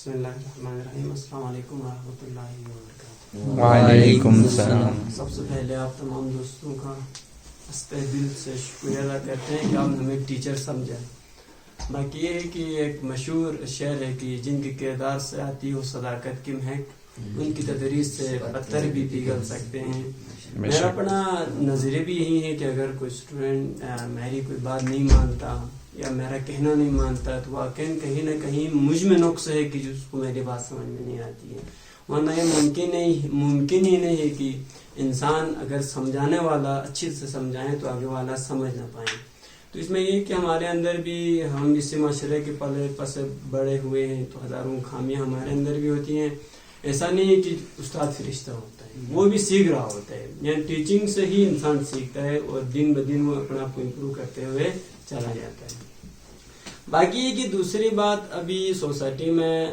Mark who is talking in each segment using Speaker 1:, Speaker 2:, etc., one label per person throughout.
Speaker 1: بسم اللہ الرحمن الرحیم. السلام علیکم ورحمۃ اللہ وبرکاتہ.
Speaker 2: وعلیکم السلام.
Speaker 1: سب سے پہلے آپ تمام دوستوں کا ہنستے دل سے شکریہ ادا کرتے ہیں کہ آپ نے ہمیں ٹیچر سمجھا. باقی یہ ہے کہ ایک مشہور شعر ہے کہ جن کے کردار سے آتی ہو صداقت کی مہک، ان کی تدریس سے پتھر بھی پگھل سکتے ہیں. میرا اپنا نظریہ بھی یہی ہے کہ اگر کوئی اسٹوڈنٹ میری کوئی بات نہیں مانتا یا میرا کہنا نہیں مانتا تو واقعی کہیں نہ کہیں مجھ میں نقص ہے کہ جس کو میری بات سمجھ میں نہیں آتی ہے. ورنہ یہ ممکن ہی نہیں ہے کہ انسان اگر سمجھانے والا اچھے سے سمجھائیں تو آگے والا سمجھ نہ پائیں. تو اس میں یہ کہ ہمارے اندر بھی ہم اسی معاشرے کے پلے پسے بڑے ہوئے ہیں تو ہزاروں خامیاں ہمارے اندر بھی ہوتی ہیں. ایسا نہیں ہے کہ استاد فرشتہ ہوتا ہے، وہ بھی سیکھ رہا ہوتا ہے. یعنی ٹیچنگ سے ہی انسان سیکھتا ہے اور دن بدن وہ اپنا آپ کو امپروو کرتے ہوئے چلا جاتا ہے. باقی یہ کہ دوسری بات، ابھی سوسائٹی میں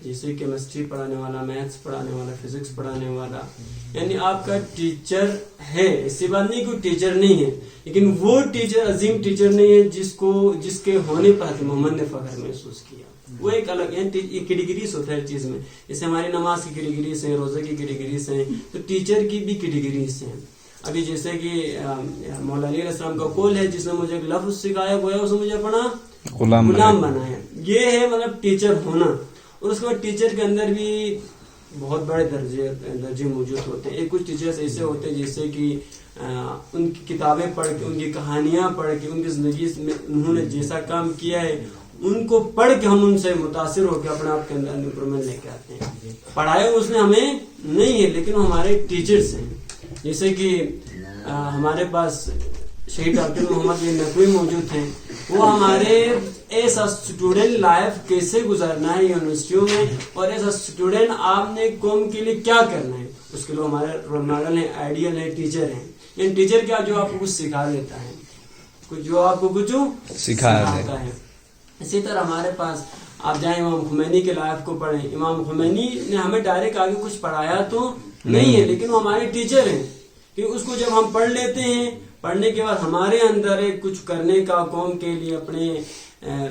Speaker 1: جیسے کیمسٹری پڑھانے والا، میتھس پڑھانے والا، فزکس پڑھانے والا، یعنی آپ کا ٹیچر ہے. ایسی بات نہیں کہ ٹیچر نہیں ہے، لیکن وہ ٹیچر عظیم ٹیچر نہیں ہے جس کے ہونے پر حضرت محمد نے فخر محسوس کیا. وہ ایک الگ یعنی کیٹیگریز ہوتا ہے ہر چیز میں. جیسے ہماری نماز کی کیٹیگریز ہیں، روزے کی کیٹیگریز ہیں، تو ٹیچر کی بھی کیٹیگریز ہیں. ابھی جیسے کہ مولا علی علیہ السلام کا قول ہے، جس نے مجھے ایک لفظ سکھایا وہ ہے اس نے مجھے اپنا غلام بنایا. یہ ہے مطلب ٹیچر ہونا. اور اس کے بعد ٹیچر کے اندر بھی بہت بڑے درجے موجود ہوتے ہیں. ایک کچھ ٹیچرز ایسے ہوتے ہیں جیسے کہ ان کی کتابیں پڑھ کے، ان کی کہانیاں پڑھ کے، ان کی زندگی میں انہوں نے جیسا کام کیا ہے ان کو پڑھ کے ہم ان سے متاثر ہو کے اپنے آپ کے اندر امپرومنٹ لے کے آتے ہیں. پڑھایا اس نے ہمیں نہیں ہے، لیکن وہ ہمارے ٹیچرز ہیں. جیسے کہ ہمارے پاس شہید ڈاکٹر محمد نقوی موجود ہیں. وہ ہمارے ایسا اسٹوڈنٹ لائف کیسے گزارنا ہے یونیورسٹیوں میں، اور ایسا اسٹوڈنٹ آپ نے قوم کے لیے کیا کرنا ہے، اس کے لیے ہمارے رول ماڈل ہیں، آئیڈیل ہیں، ٹیچر ہیں. یعنی ٹیچر کیا، جو آپ کو کچھ سکھا دیتا ہے، جو آپ کو کچھ سکھاتا ہے. اسی طرح ہمارے پاس آپ جائیں امام خمینی کے لائف کو پڑھیں. امام خمینی نے ہمیں ڈائریکٹ آگے کچھ پڑھایا تو نہیں ہے، لیکن وہ ہمارے ٹیچر ہیں. کہ اس کو جب ہم پڑھ لیتے ہیں، پڑھنے کے بعد ہمارے اندر ایک کچھ کرنے کا، قوم کے لیے اپنے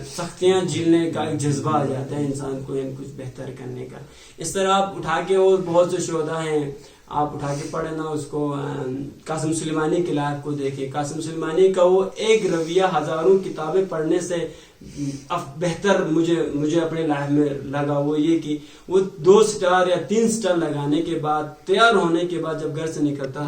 Speaker 1: سختیاں جھیلنے کا ایک جذبہ آ جاتا ہے انسان کو، کچھ بہتر کرنے کا. اس طرح آپ اٹھا کے، اور بہت سے شہداء ہیں، آپ اٹھا کے پڑھیں نا اس کو. قاسم سلیمانی کی لائف کو دیکھیں. قاسم سلیمانی کا وہ ایک رویہ ہزاروں کتابیں پڑھنے سے بہتر مجھے اپنے لائف میں لگا. وہ یہ کہ وہ 2 سٹار یا 3 سٹار لگانے کے بعد، تیار ہونے کے بعد جب گھر سے نکلتا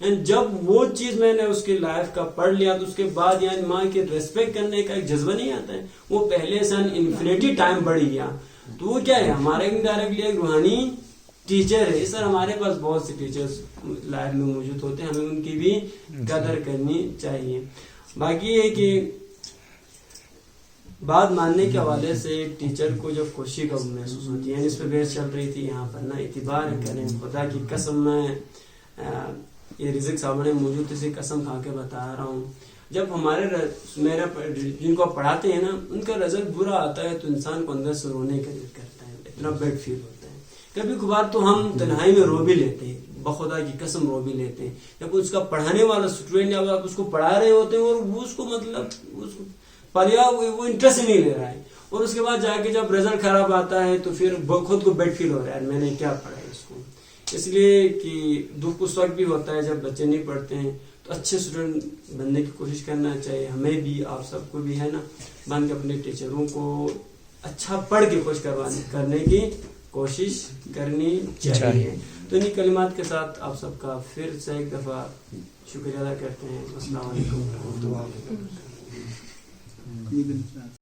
Speaker 1: ہے، جب وہ چیز میں نے اس کی لائف کا پڑھ لیا تو اس کے بعد یعنی ماں کی ریسپیکٹ کرنے کا ایک جذبہ نہیں آتا ہے. وہ پہلے سے انفینٹی ٹائم بڑھ گیا. تو وہ کیا ہے، ہمارے انڈائریکٹلی ایک روحانی ٹیچر ہے. اس طرح ہمارے پاس بہت سے ٹیچرز لائف میں موجود ہوتے ہیں، ہمیں ان کی بھی قدر کرنی چاہیے. باقی یہ کہ بات ماننے کے حوالے سے ٹیچر کو جب خوشی کا محسوس ہوتی ہے، یعنی اس پہ بحث چل رہی تھی یہاں پر نا، اعتبار کریں. خدا کی قسم، میں یہ رزق صاحب نے موجود تھے، قسم کھا کے بتا رہا ہوں، جب میرے جن کو پڑھاتے ہیں نا ان کا رزلٹ برا آتا ہے تو انسان کو اندر سے رونے کا دل کرتا ہے، اتنا بیڈ فیل ہوتا ہے. کبھی کبھار تو ہم تنہائی میں رو بھی لیتے ہیں، بخدا کی قسم رو بھی لیتے ہیں. جب اس کا پڑھانے والا اسٹوڈنٹ یا آپ اس کو پڑھا رہے ہوتے ہیں اور وہ اس کو مطلب پڑھیا وہ انٹرسٹ ہی نہیں لے رہا ہے، اور اس کے بعد جا کے جب رزلٹ خراب آتا ہے تو پھر خود کو بیڈ فیل ہو رہا ہے، میں نے کیا پڑھا ہے اس کو. اس لیے کہ دکھ اس وقت بھی ہوتا ہے جب بچے نہیں پڑھتے ہیں. تو اچھے اسٹوڈنٹ بننے کی کوشش کرنا چاہیے، ہمیں بھی، آپ سب کو بھی ہے نا، بن کے اپنے ٹیچروں کو اچھا پڑھ کے خوش کرنے کی کوشش کرنی چاہیے. تو انہیں کلمات کے ساتھ آپ سب کا پھر سے ایک دفعہ شکریہ ادا کرتے ہیں. السلام علیکم ورحمۃ اللہ وبرکاتہ.